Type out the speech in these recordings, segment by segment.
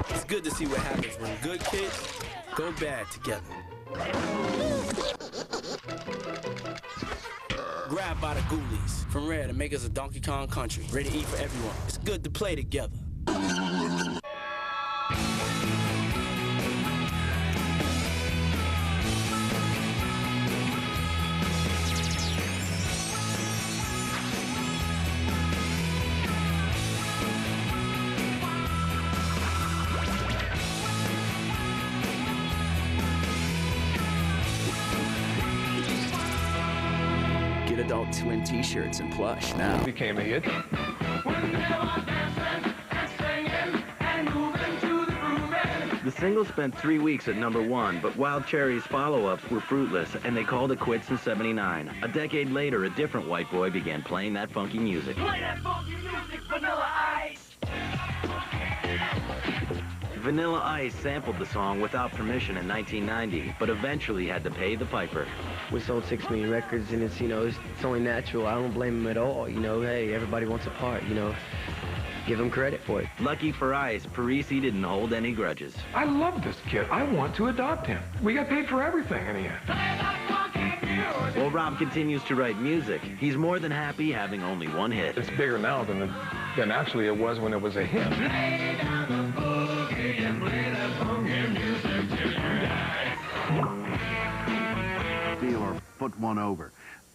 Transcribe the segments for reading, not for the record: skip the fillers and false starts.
It's good to see what happens when good kids go bad together. Grabbed by the ghoulies from Rare to make us a Donkey Kong country. Ready to eat for everyone. It's good to play together. Get adult twin t-shirts and plush now. It became a hit. The single spent 3 weeks at #1, but Wild Cherry's follow-ups were fruitless, and they called it quits in '79. A decade later, a different white boy began playing that funky music. Play that funky music, Vanilla Ice! Vanilla Ice sampled the song without permission in 1990, but eventually had to pay the piper. We sold 6 million records, and it's, you know, it's only natural. I don't blame him at all. You know, hey, everybody wants a part, you know. Give him credit for it. Lucky for Ice, Parisi didn't hold any grudges. I love this kid. I want to adopt him. We got paid for everything in the end. While Rob continues to write music, he's more than happy having only one hit. It's bigger now than actually it was when it was a hit. Lay down the boogie and play that funky music till you die. Steal or put one over.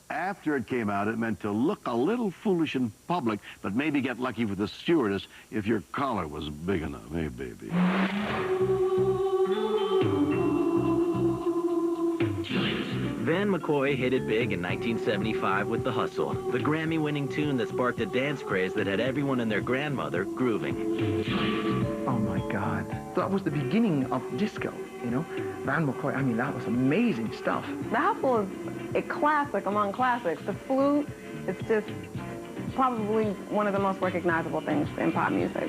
After it came out, it meant to look a little foolish in public, but maybe get lucky with the stewardess if your collar was big enough. Hey, baby. Van McCoy hit it big in 1975 with The Hustle, the Grammy-winning tune that sparked a dance craze that had everyone and their grandmother grooving. Oh, my God. That was the beginning of disco, you know? Van McCoy, I mean, that was amazing stuff. The Hustle is a classic among classics. The flute, it's just probably one of the most recognizable things in pop music.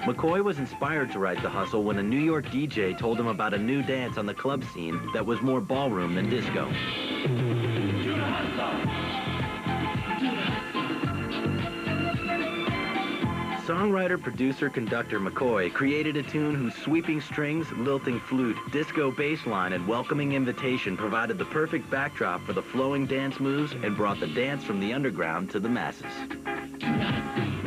McCoy was inspired to write The Hustle when a New York DJ told him about a new dance on the club scene that was more ballroom than disco. Songwriter, producer, conductor McCoy created a tune whose sweeping strings, lilting flute, disco bass line, and welcoming invitation provided the perfect backdrop for the flowing dance moves and brought the dance from the underground to the masses.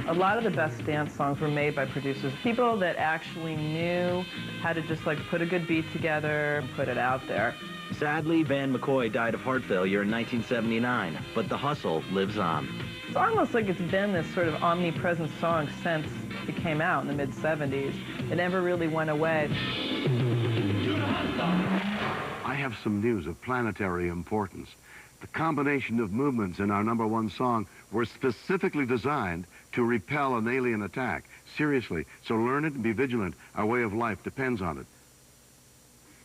A lot of the best dance songs were made by producers, people that actually knew how to just like put a good beat together and put it out there. Sadly, Van McCoy died of heart failure in 1979, but The Hustle lives on. It's almost like it's been this sort of omnipresent song since it came out in the mid-'70s. It never really went away. I have some news of planetary importance. The combination of movements in our #1 song were specifically designed to repel an alien attack. Seriously, so learn it and be vigilant. Our way of life depends on it.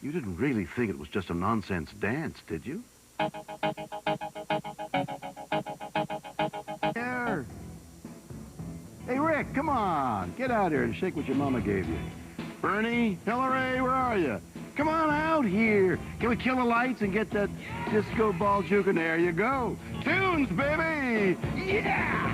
You didn't really think it was just a nonsense dance, did you? Here. Hey, Rick, come on. Get out here and shake what your mama gave you. Bernie, Hillary, where are you? Come on out here. Can we kill the lights and get that disco ball juking? There you go. Tunes, baby! Yeah!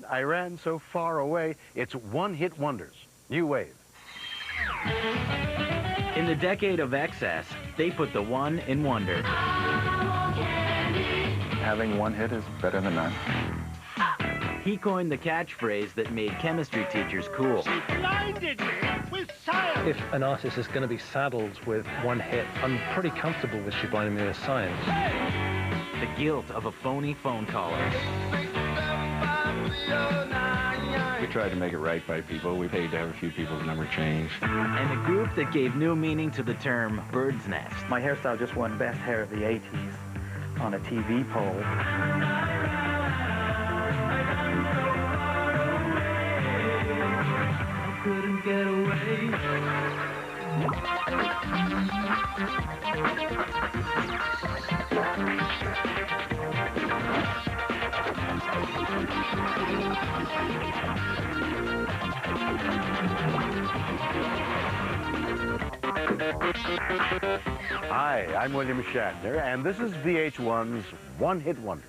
I ran so far away. It's one-hit wonders. New wave. In the decade of excess, they put the one in wonder. Having one hit is better than none. He coined the catchphrase that made chemistry teachers cool. She blinded me with science. If an artist is going to be saddled with one hit, I'm pretty comfortable with She Blinded Me with Science. The guilt of a phony phone caller. We tried to make it right by people. We paid to have a few people's number changed. And a group that gave new meaning to the term bird's nest. My hairstyle just won Best Hair of the 80s on a TV poll. I couldn't get away. Hi, I'm William Shatner, and this is VH1's One-Hit Wonders.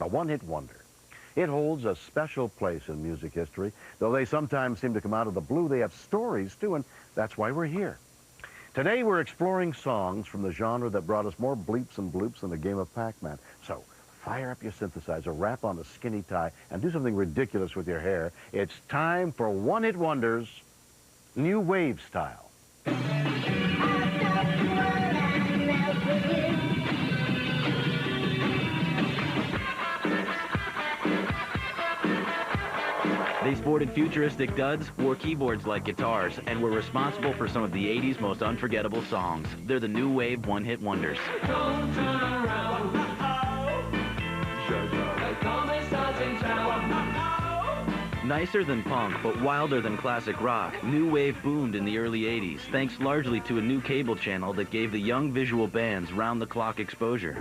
A one-hit wonder. It holds a special place in music history. Though they sometimes seem to come out of the blue, they have stories, too, and that's why we're here. Today, we're exploring songs from the genre that brought us more bleeps and bloops than a game of Pac-Man. So, fire up your synthesizer, wrap on a skinny tie, and do something ridiculous with your hair. It's time for One-Hit Wonders, New Wave style. They sported futuristic duds, wore keyboards like guitars, and were responsible for some of the 80s most unforgettable songs. They're the New Wave one-hit wonders. Don't turn around. Nicer than punk, but wilder than classic rock, New Wave boomed in the early 80s, thanks largely to a new cable channel that gave the young visual bands round-the-clock exposure.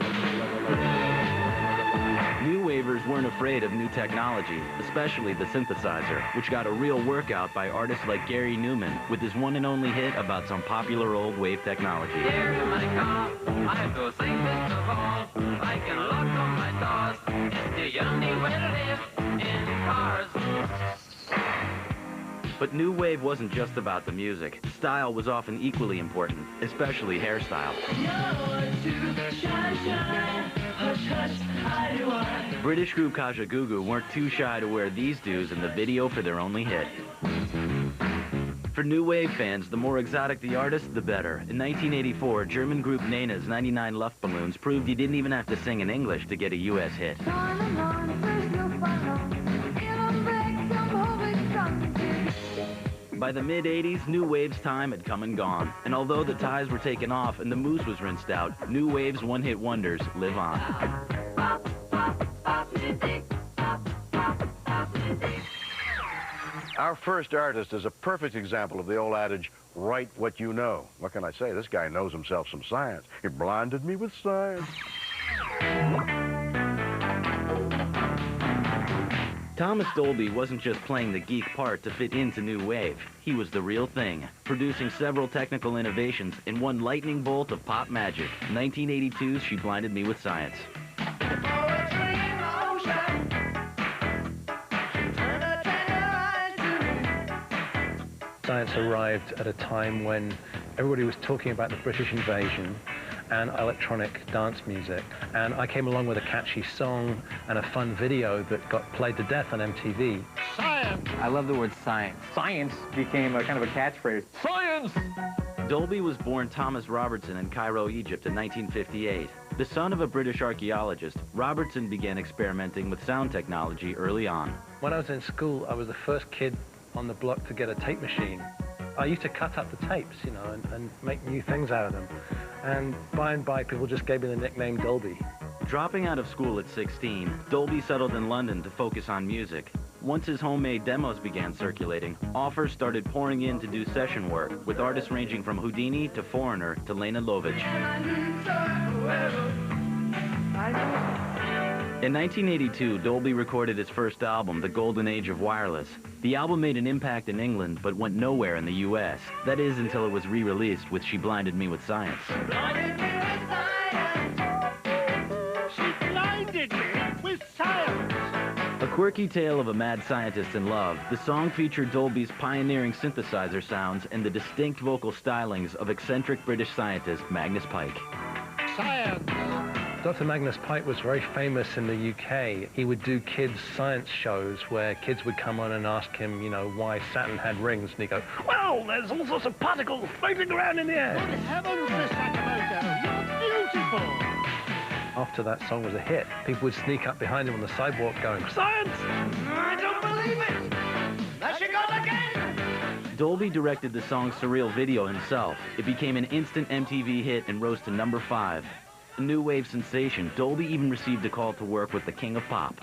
New Wavers weren't afraid of new technology, especially the synthesizer, which got a real workout by artists like Gary Newman with his one and only hit about some popular old wave technology. Here's my car. I go sing this of all. I can lock on my doors. It's the only way to live in cars. But New Wave wasn't just about the music. Style was often equally important, especially hairstyle. British group Kajagoogoo weren't too shy to wear these dudes in the video for their only hit. For New Wave fans, the more exotic the artist, the better. In 1984, German group Nena's 99 Luftballons proved you didn't even have to sing in English to get a U.S. hit. By the mid-'80s, New Wave's time had come and gone. And although the ties were taken off and the moose was rinsed out, New Wave's one-hit wonders live on. Our first artist is a perfect example of the old adage, write what you know. What can I say? This guy knows himself some science. He blinded me with science. Thomas Dolby wasn't just playing the geek part to fit into New Wave. He was the real thing, producing several technical innovations in one lightning bolt of pop magic. 1982's She Blinded Me with Science. Science arrived at a time when everybody was talking about the British invasion and electronic dance music. And I came along with a catchy song and a fun video that got played to death on MTV. Science! I love the word science. Science became a kind of a catchphrase. Science! Dolby was born Thomas Robertson in Cairo, Egypt in 1958. The son of a British archaeologist, Robertson began experimenting with sound technology early on. When I was in school, I was the first kid on the block to get a tape machine. I used to cut up the tapes, you know, and make new things out of them. And by, people just gave me the nickname Dolby. Dropping out of school at 16, Dolby settled in London to focus on music. Once his homemade demos began circulating, offers started pouring in to do session work, with artists ranging from Houdini to Foreigner to Lena Lovitch. In 1982, Dolby recorded his first album, The Golden Age of Wireless. The album made an impact in England, but went nowhere in the U.S. That is, until it was re-released with She Blinded Me with Science. She blinded me with science. A quirky tale of a mad scientist in love, the song featured Dolby's pioneering synthesizer sounds and the distinct vocal stylings of eccentric British scientist Magnus Pyke. Science! Dr. Magnus Pyke was very famous in the UK. He would do kids' science shows where kids would come on and ask him, you know, why Saturn had rings, and he'd go, well, there's all sorts of particles floating around in the air. Good heavens, Miss Sakamoto, you're beautiful! After that song was a hit, people would sneak up behind him on the sidewalk going, science! I don't believe it! Dolby directed the song's surreal video himself. It became an instant MTV hit and rose to number 5. A new wave sensation, Dolby even received a call to work with the King of Pop.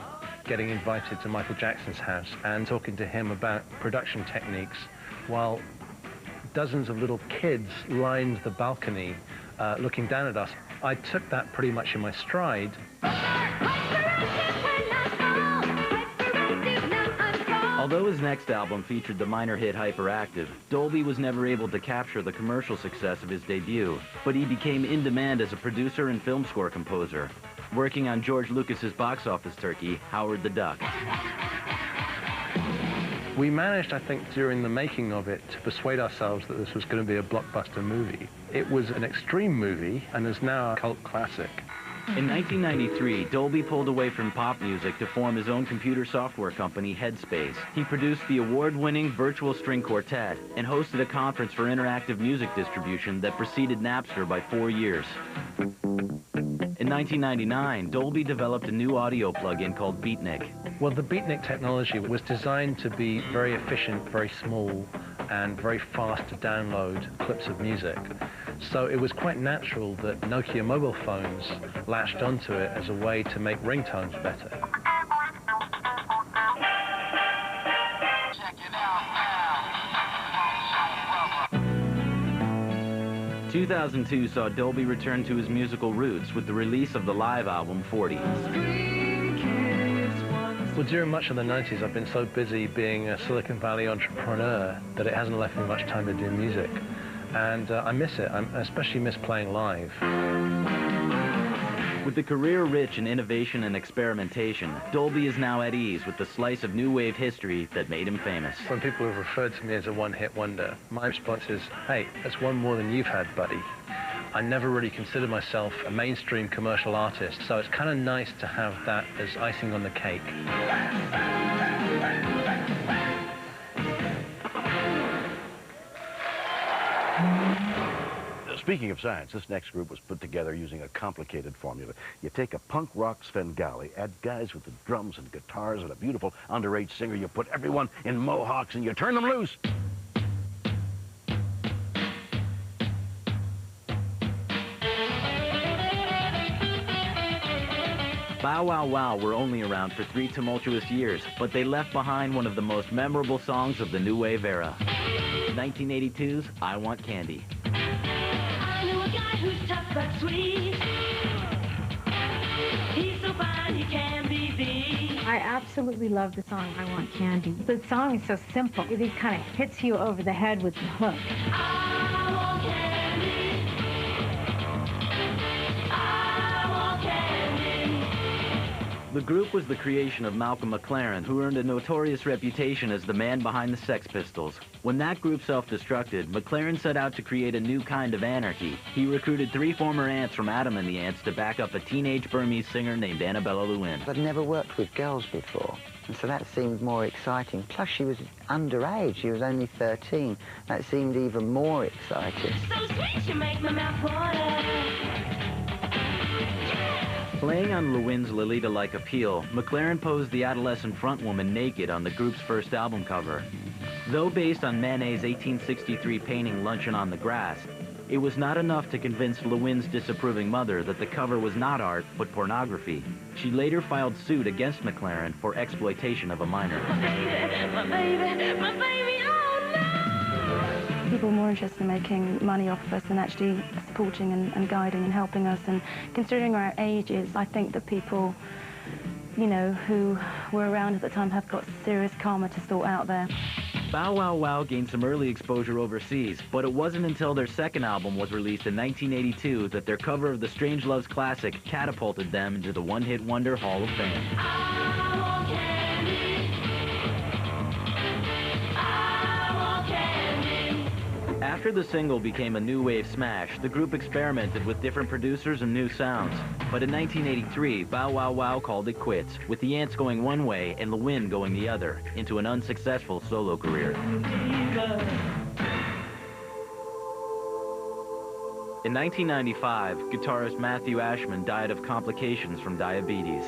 Getting invited to Michael Jackson's house and talking to him about production techniques while dozens of little kids lined the balcony looking down at us. I took that pretty much in my stride. Although his next album featured the minor hit Hyperactive, Dolby was never able to capture the commercial success of his debut, but he became in demand as a producer and film score composer, working on George Lucas's box office turkey, Howard the Duck. We managed, I think, during the making of it, to persuade ourselves that this was going to be a blockbuster movie. It was an extreme movie and is now a cult classic. In 1993, Dolby pulled away from pop music to form his own computer software company, Headspace. He produced the award-winning Virtual String Quartet and hosted a conference for interactive music distribution that preceded Napster by 4 years. In 1999, Dolby developed a new audio plugin called Beatnik. Well, the Beatnik technology was designed to be very efficient, very small, and very fast to download clips of music. So it was quite natural that Nokia mobile phones latched onto it as a way to make ringtones better. Check it out now. 2002 saw Dolby return to his musical roots with the release of the live album 40. Well, during much of the 90s, I've been so busy being a Silicon Valley entrepreneur that it hasn't left me much time to do music. And I miss it. I especially miss playing live. With a career rich in innovation and experimentation, Dolby is now at ease with the slice of new wave history that made him famous. When people have referred to me as a one-hit wonder, my response is, hey, that's one more than you've had, buddy. I never really considered myself a mainstream commercial artist, so it's kind of nice to have that as icing on the cake. Speaking of science, this next group was put together using a complicated formula. You take a punk rock Svengali, add guys with the drums and guitars and a beautiful underage singer, you put everyone in mohawks and you turn them loose. Bow Wow Wow were only around for 3 tumultuous years, but they left behind one of the most memorable songs of the new wave era. 1982's I Want Candy. I know a guy who's tough but sweet. He's so fine he can be beat. I absolutely love the song I Want Candy. The song is so simple. It kind of hits you over the head with the hook. I want candy. I want candy. The group was the creation of Malcolm McLaren, who earned a notorious reputation as the man behind the Sex Pistols. When that group self-destructed, McLaren set out to create a new kind of anarchy. He recruited 3 former ants from Adam and the Ants to back up a teenage Burmese singer named Annabella Lewin. I'd never worked with girls before, and so that seemed more exciting. Plus, she was underage. She was only 13. That seemed even more exciting. So sweet you make my mouth water. Playing on Lewin's Lolita-like appeal, McLaren posed the adolescent frontwoman naked on the group's first album cover. Though based on Manet's 1863 painting Luncheon on the Grass, it was not enough to convince Lewin's disapproving mother that the cover was not art, but pornography. She later filed suit against McLaren for exploitation of a minor. My baby, oh no! People were more interested in making money off of us than actually supporting and guiding and helping us. And considering our ages, I think that people, you know, who were around at the time have got serious karma to sort out there. Bow Wow Wow gained some early exposure overseas, but it wasn't until their second album was released in 1982 that their cover of the Strangeloves classic catapulted them into the one-hit wonder Hall of Fame. I want candy. I want candy. After the single became a new wave smash, the group experimented with different producers and new sounds. But in 1983, Bow Wow Wow called it quits, with the Ants going one way and Lewin going the other, into an unsuccessful solo career. In 1995, guitarist Matthew Ashman died of complications from diabetes.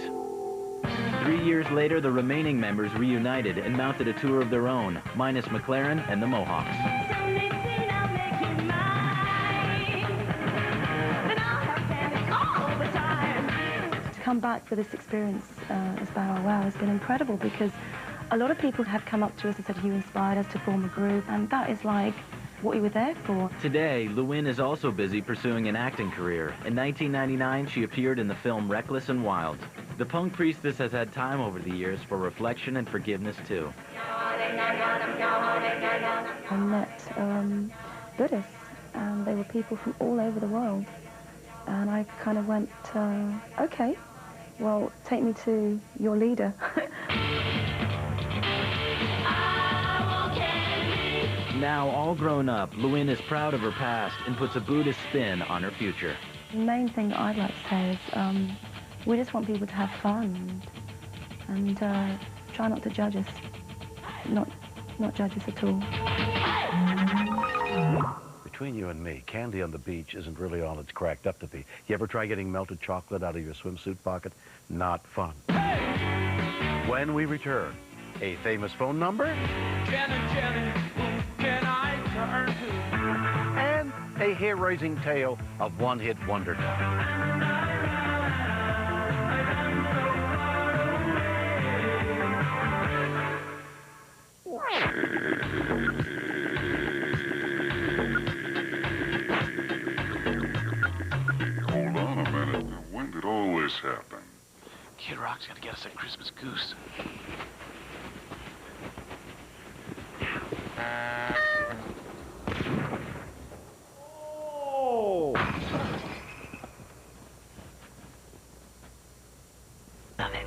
3 years later, the remaining members reunited and mounted a tour of their own, minus McLaren and the Mohawks. To come back for this experience as Bow Wow has been incredible, because a lot of people have come up to us and said, you inspired us to form a group, and that is like what we were there for. Today, Lewin is also busy pursuing an acting career. In 1999, she appeared in the film Reckless and Wild. The punk priestess has had time over the years for reflection and forgiveness, too. I met Buddhists, and they were people from all over the world. And I kind of went, okay, well, take me to your leader. Now, all grown up, Lewin is proud of her past and puts a Buddhist spin on her future. The main thing that I'd like to say is we just want people to have fun and try not to judge us. Not judge us at all. Between you and me, candy on the beach isn't really all it's cracked up to be. You ever try getting melted chocolate out of your swimsuit pocket? Not fun. When we return, a famous phone number? Jenny, who can I turn to? And a hair-raising tale of one-hit wonder. Hold on a minute. When did all this happen? Kid Rock's gonna get us a Christmas goose. Oh!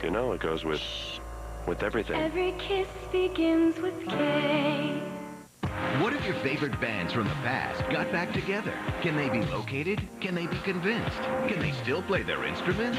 You know, it goes with everything. Every kiss begins with K. What if your favorite bands from the past got back together? Can they be located? Can they be convinced? Can they still play their instruments?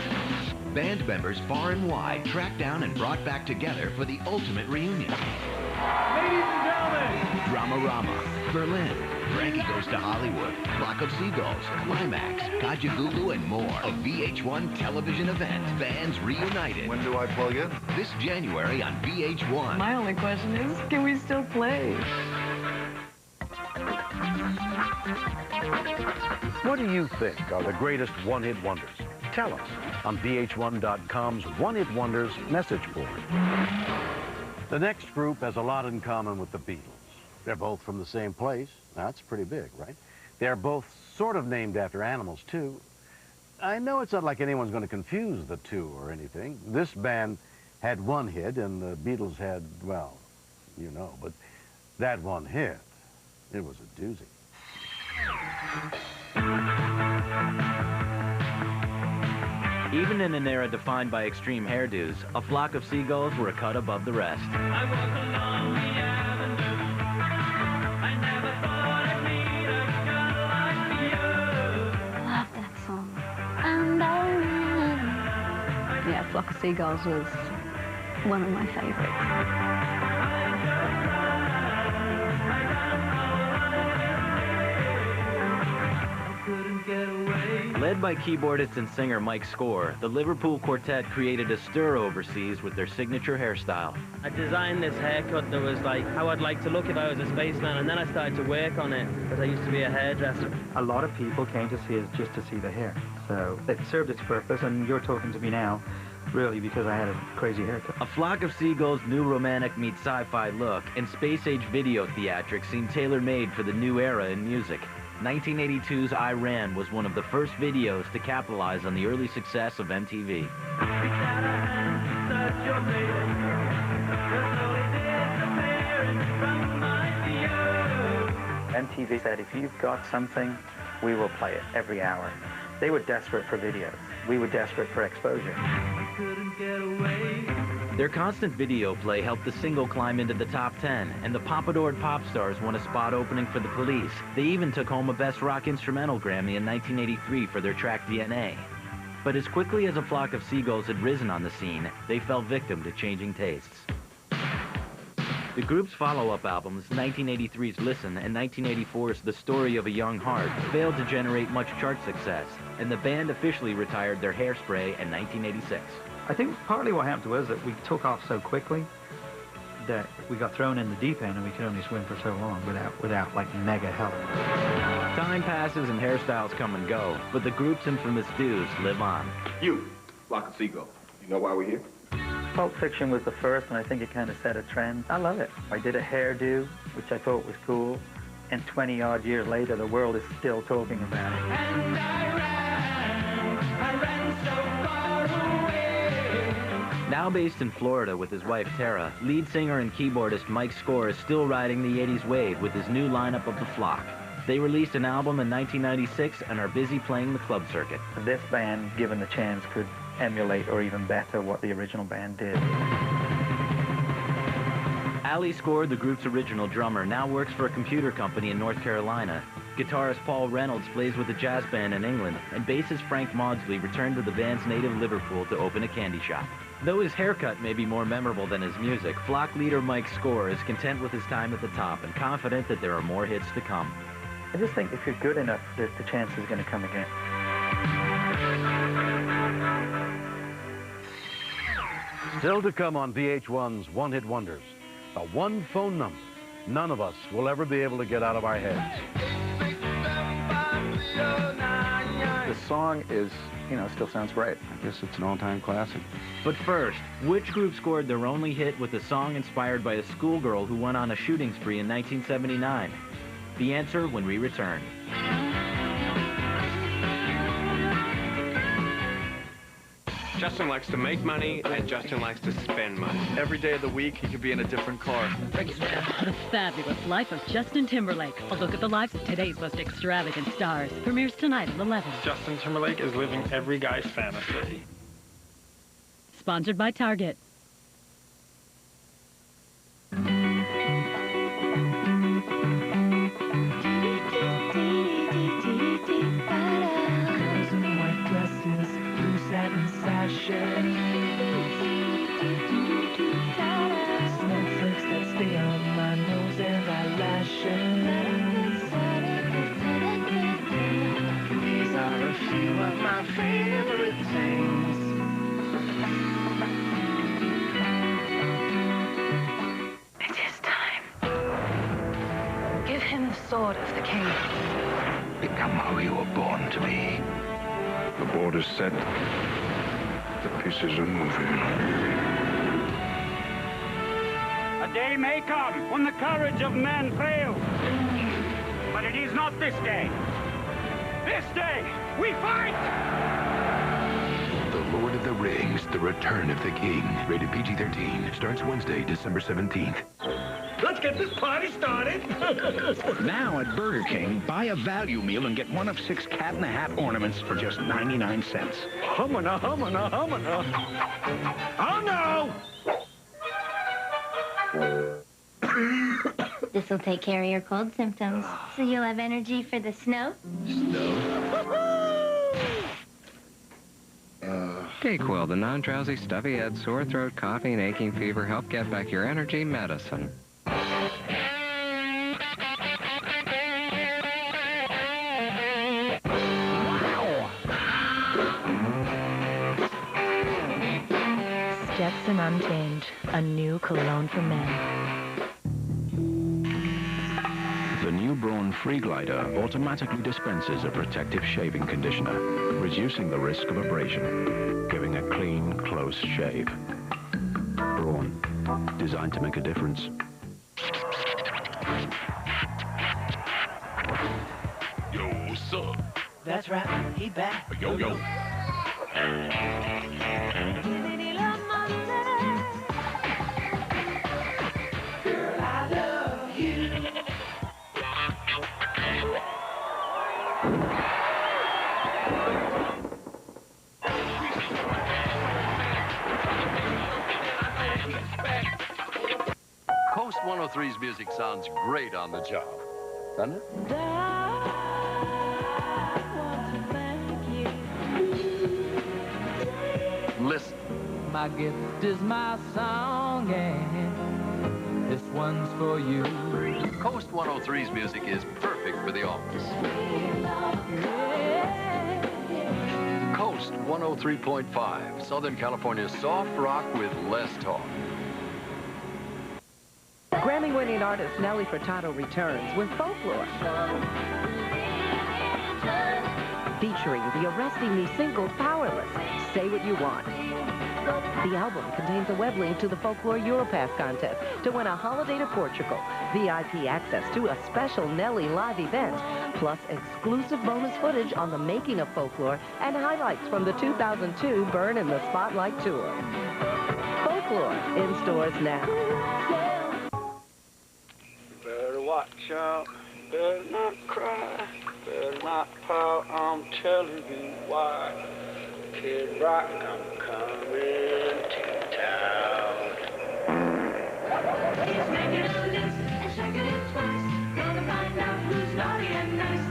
Band members far and wide tracked down and brought back together for the ultimate reunion. Ladies and gentlemen! Dramarama, Berlin, Frankie Goes to Hollywood, Flock of Seagulls, Climax, Kajagoogoo, and more. A VH1 television event. Bands reunited. When do I plug in? This January on VH1. My only question is, can we still play? What do you think are the greatest one-hit wonders? Tell us on VH1.com's One-Hit Wonders message board. The next group has a lot in common with the Beatles. They're both from the same place. That's pretty big, right? They're both sort of named after animals, too. I know it's not like anyone's going to confuse the two or anything. This band had one hit, and the Beatles had, well, you know, but that one hit, it was a doozy. Even in an era defined by extreme hairdos, A Flock of Seagulls were a cut above the rest. I walk along the avenue. I never thought I'd meet a girl like you. Love that song. And yeah, Flock of Seagulls was one of my favorites. Led by keyboardist and singer Mike Score, the Liverpool Quartet created a stir overseas with their signature hairstyle. I designed this haircut that was like how I'd like to look if I was a spaceman, and then I started to work on it because I used to be a hairdresser. A lot of people came to see us just to see the hair, so it served its purpose, and you're talking to me now really because I had a crazy haircut. A Flock of Seagulls' new romantic meets sci-fi look and space-age video theatrics seemed tailor-made for the new era in music. 1982's I Ran was one of the first videos to capitalize on the early success of MTV. MTV said, if you've got something, we will play it every hour. They were desperate for videos. We were desperate for exposure. Their constant video play helped the single climb into the top 10, and the Pompadour Pop Stars won a spot opening for the Police. They even took home a Best Rock Instrumental Grammy in 1983 for their track DNA. But as quickly as A Flock of Seagulls had risen on the scene, they fell victim to changing tastes. The group's follow-up albums, 1983's Listen and 1984's The Story of a Young Heart, failed to generate much chart success, and the band officially retired their Hairspray in 1986. I think partly what happened to us is that we took off so quickly that we got thrown in the deep end and we could only swim for so long without like mega help. Time passes and hairstyles come and go, but the group's infamous dues live on. You, Flock of Seagull, you know why we're here? Pulp Fiction was the first, and I think it kind of set a trend. I love it. I did a hairdo, which I thought was cool, and 20-odd years later, the world is still talking about it. And I ran so far away. Now based in Florida with his wife Tara, lead singer and keyboardist Mike Score is still riding the 80s wave with his new lineup of The Flock. They released an album in 1996 and are busy playing the club circuit. This band, given the chance, could emulate or even better what the original band did. Ali Score, the group's original drummer, now works for a computer company in North Carolina. Guitarist Paul Reynolds plays with a jazz band in England, and bassist Frank Maudsley returned to the band's native Liverpool to open a candy shop. Though his haircut may be more memorable than his music, Flock leader Mike Score is content with his time at the top and confident that there are more hits to come. I just think if you're good enough, the chance is going to come again. Still to come on VH1's One Hit Wonders, the one phone number none of us will ever be able to get out of our heads. The song is, still sounds great. I guess it's an all-time classic. But first, which group scored their only hit with a song inspired by a schoolgirl who went on a shooting spree in 1979? The answer when we return. Justin likes to make money, and Justin likes to spend money. Every day of the week, he could be in a different car. The Fabulous Life of Justin Timberlake. A look at the lives of today's most extravagant stars. Premieres tonight at 11. Justin Timberlake is living every guy's fantasy. Sponsored by Target. Snowflakes that stay on my nose and eyelashes. These are a few of my favorite things. It is time. Give him the sword of the king. Become how you were born to be. The board is set. The pieces are moving. A day may come when the courage of men fails. But it is not this day. This day, we fight! The Lord of the Rings, The Return of the King. Rated PG-13. Starts Wednesday, December 17th. Let's get this party started. Now at Burger King, buy a value meal and get one of 6 Cat in the Hat ornaments for just 99 cents. Humana, humana, humana. Oh, no! This'll take care of your cold symptoms, so you'll have energy for the snow. Dayquil, the non-drowsy, stuffy head, sore throat, coughing, and aching fever, help get back your energy medicine. Jetson Untamed, a new cologne for men. The new Braun Free Glider automatically dispenses a protective shaving conditioner, reducing the risk of abrasion, giving a clean, close shave. Braun, designed to make a difference. Yo, what's up? That's right, he back. Yo, yo. Girl, I love you. Coast 103's music sounds great on the job, doesn't it? Listen. My gift is my song, and this one's for you. Coast 103's music is perfect for the office. Coast Coast 103.5, Southern California's soft rock with less talk. Grammy-winning artist Nelly Furtado returns with Folklore, featuring the arresting new single Powerless, Say What You Want. The album contains a web link to the Folklore Europass contest to win a holiday to Portugal, VIP access to a special Nelly live event, plus exclusive bonus footage on the making of Folklore and highlights from the 2002 Burn in the Spotlight tour. Folklore, in stores now. Better watch out, better not cry, better not pout, I'm telling you why. Kid Rock, I'm coming to town. He's making a list and checking it twice. Gonna find out who's naughty and nice.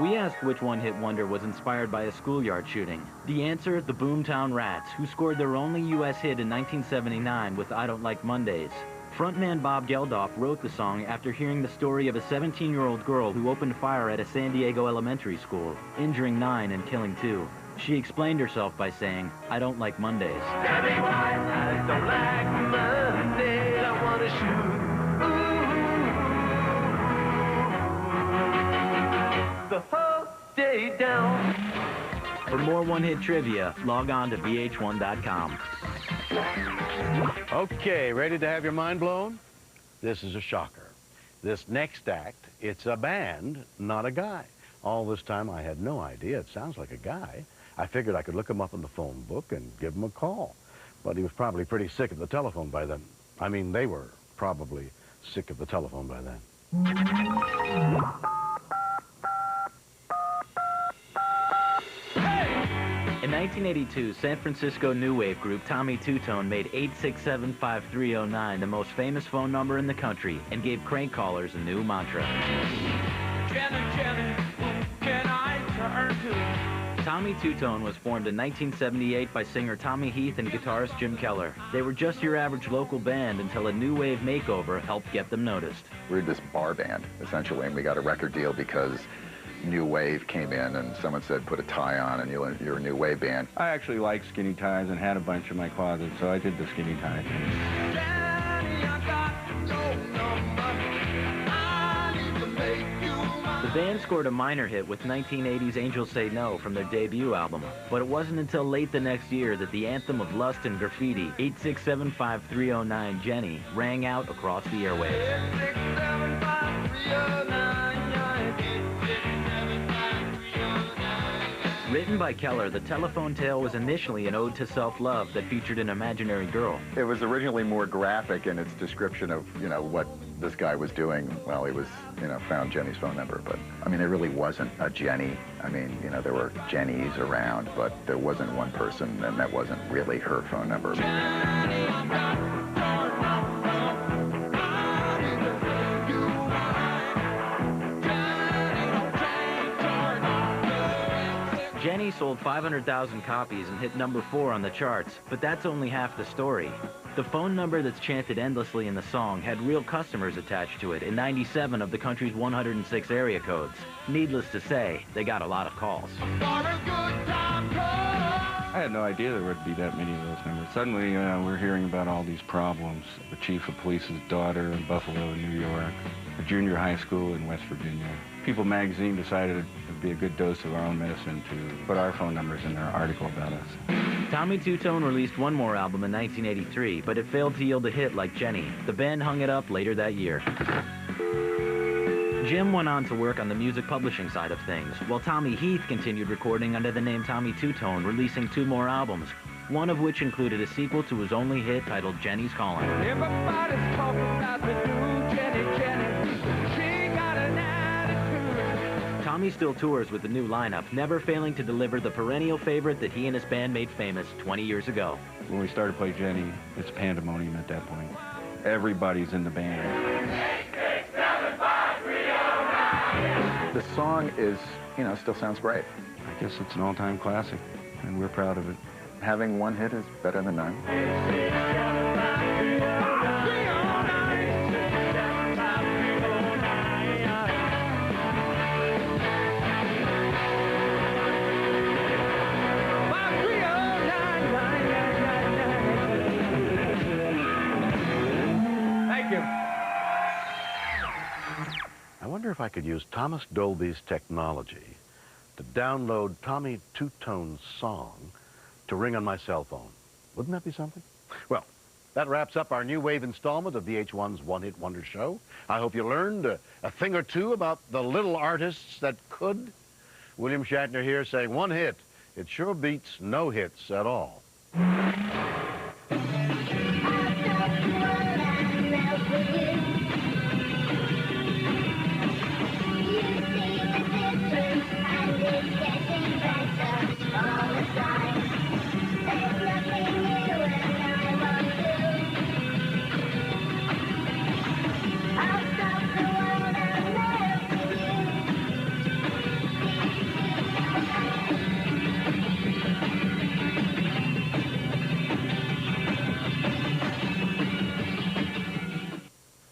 We asked which one-hit wonder was inspired by a schoolyard shooting. The answer, the Boomtown Rats, who scored their only U.S. hit in 1979 with I Don't Like Mondays. Frontman Bob Geldof wrote the song after hearing the story of a 17-year-old girl who opened fire at a San Diego elementary school, injuring 9 and killing 2. She explained herself by saying, "I don't like Mondays." Tell me why I don't like Mondays, I wanna shoot. The whole day down. For more one-hit trivia, log on to VH1.com. Okay, ready to have your mind blown? This is a shocker. This next act, it's a band, not a guy. All this time I had no idea it sounds like a guy. I figured I could look him up in the phone book and give him a call. But he was probably pretty sick of the telephone by then. I mean, they were probably sick of the telephone by then. In 1982, San Francisco new wave group Tommy Two-Tone made 867-5309 the most famous phone number in the country and gave crank callers a new mantra. Jenny, Jenny, who can I turn to? Tommy Two-Tone was formed in 1978 by singer Tommy Heath and guitarist Jim Keller. They were just your average local band until a new wave makeover helped get them noticed. We were this bar band, essentially, and we got a record deal because New Wave came in and someone said, put a tie on and you're a New Wave band. I actually like skinny ties and had a bunch in my closet, so I did the skinny tie thing. The band scored a minor hit with 1980's Angels Say No from their debut album, but it wasn't until late the next year that the anthem of lust and graffiti, 867-5309 Jenny, rang out across the airwaves. Written by Keller, the telephone tale was initially an ode to self-love that featured an imaginary girl. It was originally more graphic in its description of, what this guy was doing while he was, found Jenny's phone number. But, I mean, there really wasn't a Jenny. I mean, there were Jennys around, but there wasn't one person, and that wasn't really her phone number. Jenny sold 500,000 copies and hit number 4 on the charts, but that's only half the story. The phone number that's chanted endlessly in the song had real customers attached to it in 97 of the country's 106 area codes. Needless to say, they got a lot of calls. I had no idea there would be that many of those numbers. Suddenly, we're hearing about all these problems. The chief of police's daughter in Buffalo, New York, a junior high school in West Virginia. People magazine decided it would be a good dose of our own medicine to put our phone numbers in their article about us. Tommy Two-Tone released one more album in 1983, but it failed to yield a hit like Jenny. The band hung it up later that year. Jim went on to work on the music publishing side of things, while Tommy Heath continued recording under the name Tommy Two-Tone, releasing 2 more albums, one of which included a sequel to his only hit titled Jenny's Calling. Everybody's talking about the new Jenny, Jenny. She got an attitude. Tommy still tours with the new lineup, never failing to deliver the perennial favorite that he and his band made famous 20 years ago. When we started playing Jenny, it's pandemonium at that point. Everybody's in the band. The song is, still sounds great. I guess it's an all-time classic, and we're proud of it. Having one hit is better than none. Thank you. I wonder if I could use Thomas Dolby's technology to download Tommy Two-Tone's song to ring on my cell phone. Wouldn't that be something? Well, that wraps up our new wave installment of VH1's One Hit Wonder show. I hope you learned a thing or two about the little artists that could. William Shatner here saying one hit, it sure beats no hits at all.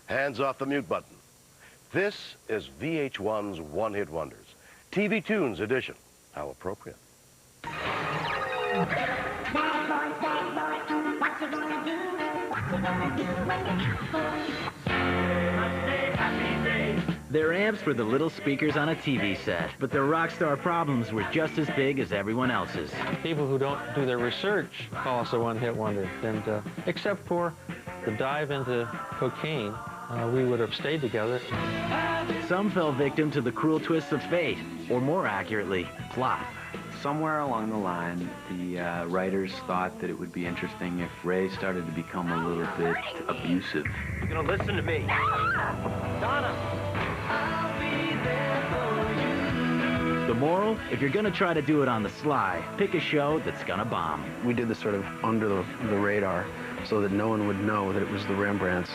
Hands off the mute button. This is VH1's One Hit Wonders, TV Tunes edition. How appropriate. Their amps were the little speakers on a TV set, but their rock star problems were just as big as everyone else's. People who don't do their research call us a one-hit wonder, and except for the dive into cocaine, we would have stayed together. Some fell victim to the cruel twists of fate, or more accurately, plot. Somewhere along the line, the writers thought that it would be interesting if Ray started to become a little bit abusive. You're gonna listen to me. Donna! The moral? If you're gonna try to do it on the sly, pick a show that's gonna bomb. We did this sort of under the radar so that no one would know that it was the Rembrandts.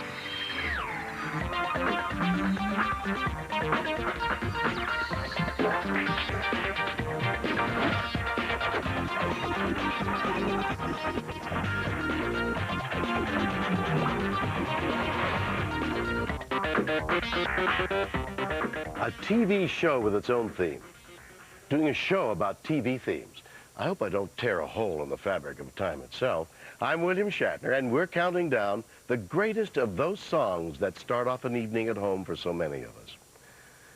A TV show with its own theme. Doing a show about TV themes. I hope I don't tear a hole in the fabric of time itself. I'm William Shatner, and we're counting down the greatest of those songs that start off an evening at home for so many of us.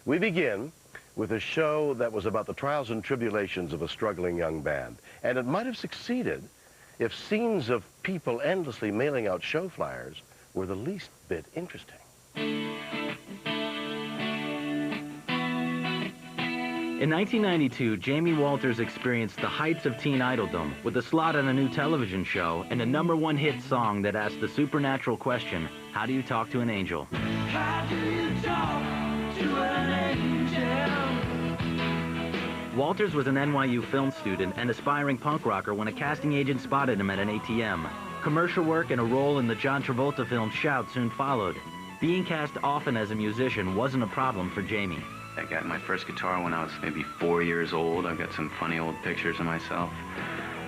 We begin with a show that was about the trials and tribulations of a struggling young band, and it might have succeeded if scenes of people endlessly mailing out show flyers were the least bit interesting. In 1992, Jamie Walters experienced the heights of teen idoldom with a slot on a new television show and a #1 hit song that asked the supernatural question, how do you talk to an angel? How do you talk to an angel? Walters was an NYU film student and aspiring punk rocker when a casting agent spotted him at an ATM. Commercial work and a role in the John Travolta film Shout soon followed. Being cast often as a musician wasn't a problem for Jamie. I got my first guitar when I was maybe 4 years old. I've got some funny old pictures of myself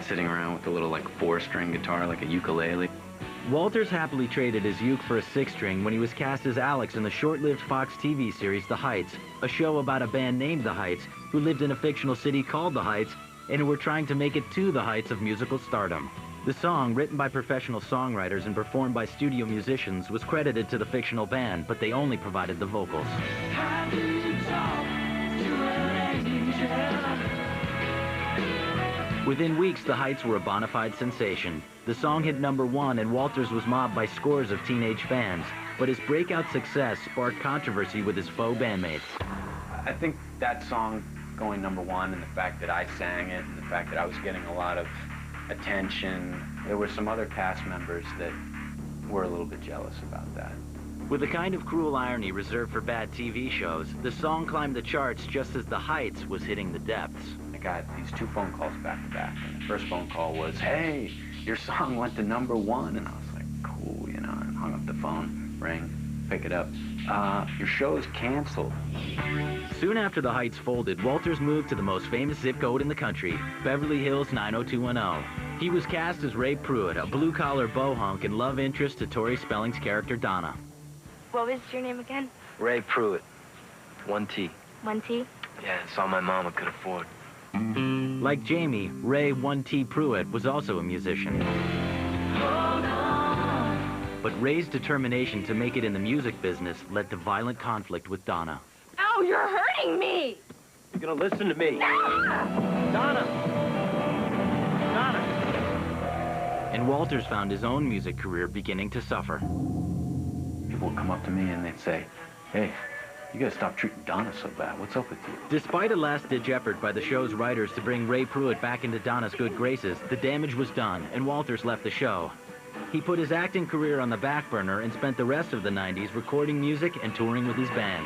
sitting around with a little, like, 4-string guitar, like a ukulele. Walters happily traded his uke for a 6-string when he was cast as Alex in the short-lived Fox TV series The Heights, a show about a band named The Heights who lived in a fictional city called The Heights and who were trying to make it to the heights of musical stardom. The song, written by professional songwriters and performed by studio musicians, was credited to the fictional band, but they only provided the vocals. How do you talk to an angel? Within weeks, The Heights were a bona fide sensation. The song hit #1, and Walters was mobbed by scores of teenage fans. But his breakout success sparked controversy with his faux bandmates. I think that song going #1 and the fact that I sang it and the fact that I was getting a lot of attention, there were some other cast members that were a little bit jealous about that. With a kind of cruel irony reserved for bad TV shows, the song climbed the charts just as The Heights was hitting the depths. I got these 2 phone calls back to back, and the first phone call was, hey, your song went to #1, and I was like, cool, you know, and hung up the phone, rang, pick it up. Your show's canceled. Soon after The Heights folded, Walters moved to the most famous zip code in the country, Beverly Hills 90210. He was cast as Ray Pruitt, a blue-collar bohunk and love interest to Tori Spelling's character Donna. What was your name again? Ray Pruitt. 1 T. 1 T? Yeah, it's all my mama could afford. Like Jamie, Ray 1 T Pruitt was also a musician. But Ray's determination to make it in the music business led to violent conflict with Donna. Ow, you're hurting me! You're gonna listen to me. Donna! Donna! And Walters found his own music career beginning to suffer. People would come up to me and they'd say, hey, you gotta stop treating Donna so bad. What's up with you? Despite a last-ditch effort by the show's writers to bring Ray Pruitt back into Donna's good graces, the damage was done, and Walters left the show. He put his acting career on the back burner and spent the rest of the 90s recording music and touring with his band.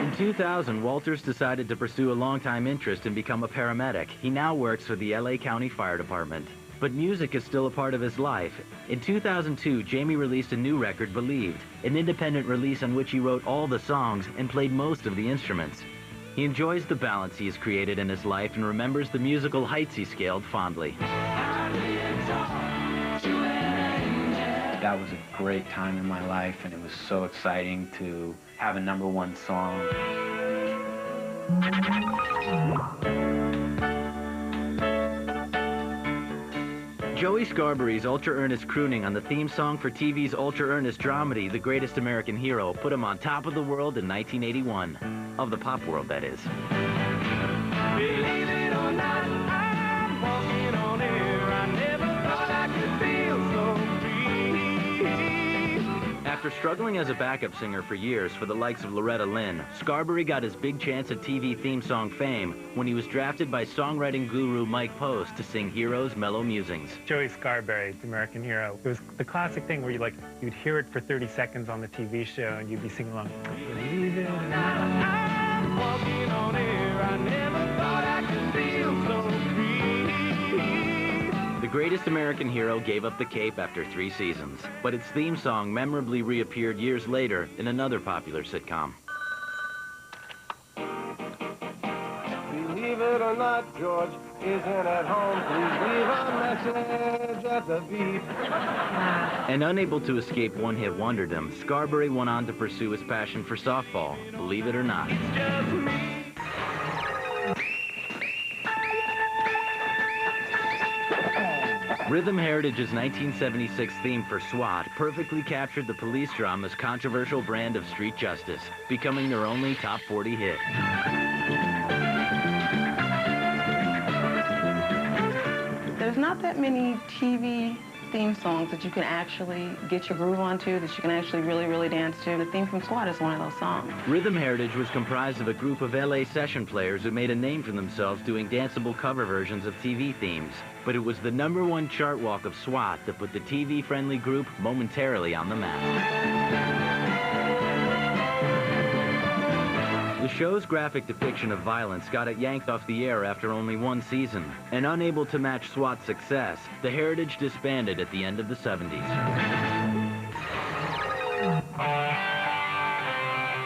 In 2000, Walters decided to pursue a longtime interest and become a paramedic. He now works for the LA County Fire Department. But music is still a part of his life. In 2002, Jamie released a new record, Believed, an independent release on which he wrote all the songs and played most of the instruments. He enjoys the balance he has created in his life and remembers the musical heights he scaled fondly. That was a great time in my life, and it was so exciting to have a #1 song. Joey Scarberry's ultra-earnest crooning on the theme song for TV's ultra-earnest dramedy, The Greatest American Hero, put him on top of the world in 1981. Of the pop world, that is. Believe it or not, I'm walking on air. I never thought I could feel so free. After struggling as a backup singer for years for the likes of Loretta Lynn, Scarberry got his big chance at TV theme song fame when he was drafted by songwriting guru Mike Post to sing Hero's Mellow Musings. Joey Scarberry, the American Hero. It was the classic thing where you'd hear it for 30 seconds on the TV show and you'd be singing along. Believe it or not. Walking on air, I never thought I could feel so free. The Greatest American Hero gave up the cape after 3 seasons, but its theme song memorably reappeared years later in another popular sitcom. Believe it or not, George isn't at home. Please leave a message at the beep. And unable to escape one-hit wonderdom, Scarberry went on to pursue his passion for softball, believe it or not. Rhythm Heritage's 1976 theme for SWAT perfectly captured the police drama's controversial brand of street justice, becoming their only top 40 hit. There's not that many TV theme songs that you can actually get your groove onto, that you can actually really dance to. The theme from SWAT is one of those songs. Rhythm Heritage was comprised of a group of LA session players who made a name for themselves doing danceable cover versions of TV themes. But it was the #1 chart walk of SWAT that put the TV-friendly group momentarily on the map. The show's graphic depiction of violence got it yanked off the air after only 1 season, and unable to match SWAT's success, the Heritage disbanded at the end of the 70s.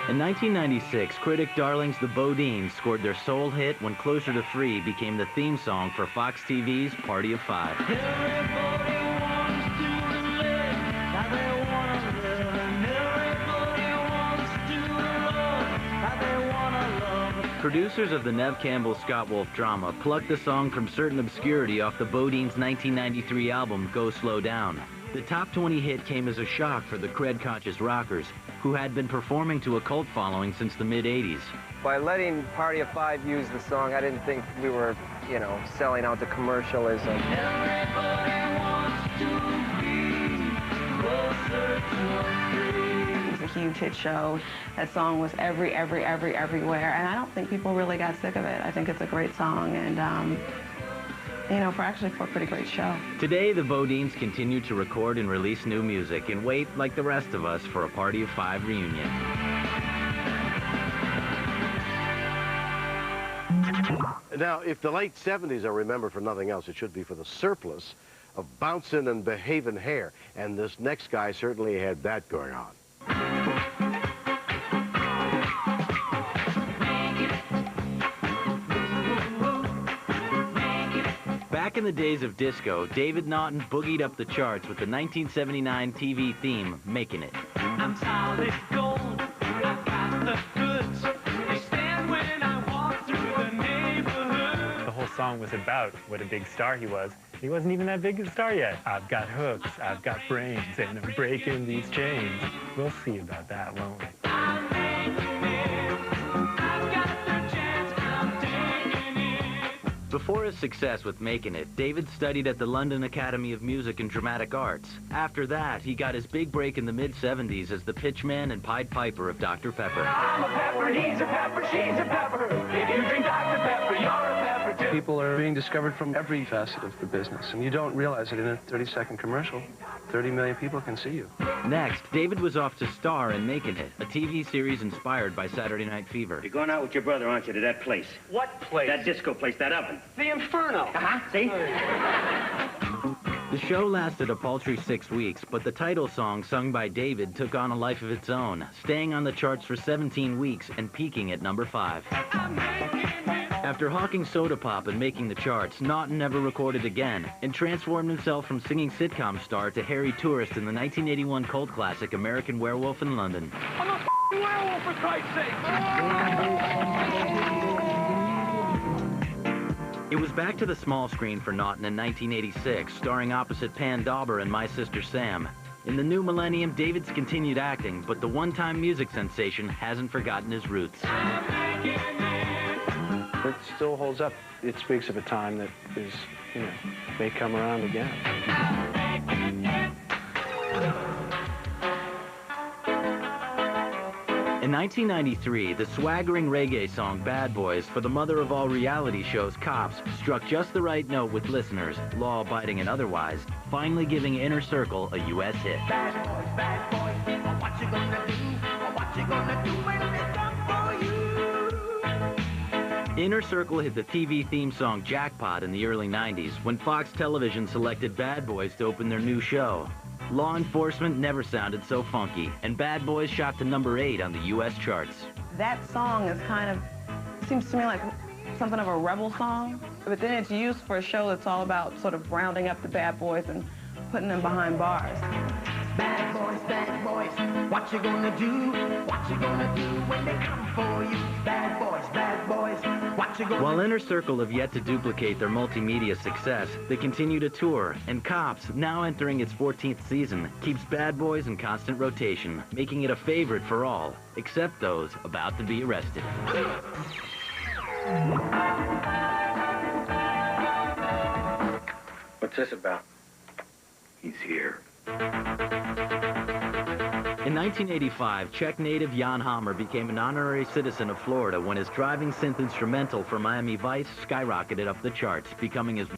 In 1996, critic darlings the Bodines scored their soul hit when Closer to Free became the theme song for Fox TV's Party of Five. Producers of the Nev Campbell Scott Wolf drama plucked the song from certain obscurity off the Bodines' 1993 album, Go Slow Down. The top 20 hit came as a shock for the cred-conscious rockers, who had been performing to a cult following since the mid-'80s. By letting Party of Five use the song, I didn't think we were, you know, selling out to commercialism. Everybody wants to be closer to free. It was a huge hit show. That song was everywhere, and I don't think people really got sick of it. I think it's a great song, and you know, for a pretty great show. Today, the Bodines continue to record and release new music and wait, like the rest of us, for a Party of Five reunion. Now, if the late 70s are remembered for nothing else, it should be for the surplus of bouncing and behaving hair. And this next guy certainly had that going on. Back in the days of disco, David Naughton boogied up the charts with the 1979 TV theme, Making It. I'm solid gold, I've got the goods. They stand when I walk through the neighborhood. The whole song was about what a big star he was, He wasn't even that big a star yet. I've got hooks, I've got brains, and I'm breaking these chains. We'll see about that, won't we? Before his success with Making It, David studied at the London Academy of Music and Dramatic Arts. After that, he got his big break in the mid-'70s as the pitchman and Pied Piper of Dr. Pepper. I'm a pepper, he's a pepper, she's a pepper. If you drink Dr. Pepper, you're a pepper too. People are being discovered from every facet of the business, and you don't realize it in a 30-second commercial. 30 million people can see you. Next, David was off to star in Making It, a TV series inspired by Saturday Night Fever. You're going out with your brother, aren't you, to that place? What place? That disco place, that oven. The Inferno. See? The show lasted a paltry 6 weeks, but the title song sung by David took on a life of its own, staying on the charts for 17 weeks and peaking at number 5. After hawking soda pop and making the charts, Naughton never recorded again and transformed himself from singing sitcom star to hairy tourist in the 1981 cult classic American Werewolf in London. I'm a werewolf, for Christ's sake! It was back to the small screen for Naughton in 1986, starring opposite Pan Dauber and My Sister Sam. In the new millennium, David's continued acting, but the one-time music sensation hasn't forgotten his roots. It still holds up. It speaks of a time that is, may come around again. In 1993, the swaggering reggae song Bad Boys for the mother of all reality shows, Cops, struck just the right note with listeners, law-abiding and otherwise, finally giving Inner Circle a U.S. hit. Bad boys, what you gonna do? What you gonna do when they come for you? Inner Circle hit the TV theme song Jackpot in the early 90s when Fox Television selected Bad Boys to open their new show. Law Enforcement never sounded so funky, and Bad Boys shot to number 8 on the U.S. charts. That song is kind of, seems to me like something of a rebel song, but then it's used for a show that's all about sort of rounding up the bad boys and putting them behind bars. Bad boys, what you gonna do? What you gonna do when they come for you? Bad boys, what you gonna do? While Inner Circle have yet to duplicate their multimedia success, they continue to tour, and Cops, now entering its 14th season, keeps Bad Boys in constant rotation, making it a favorite for all, except those about to be arrested. What's this about? He's here. In 1985, Czech native Jan Hammer became an honorary citizen of Florida when his driving synth instrumental for Miami Vice skyrocketed up the charts, becoming his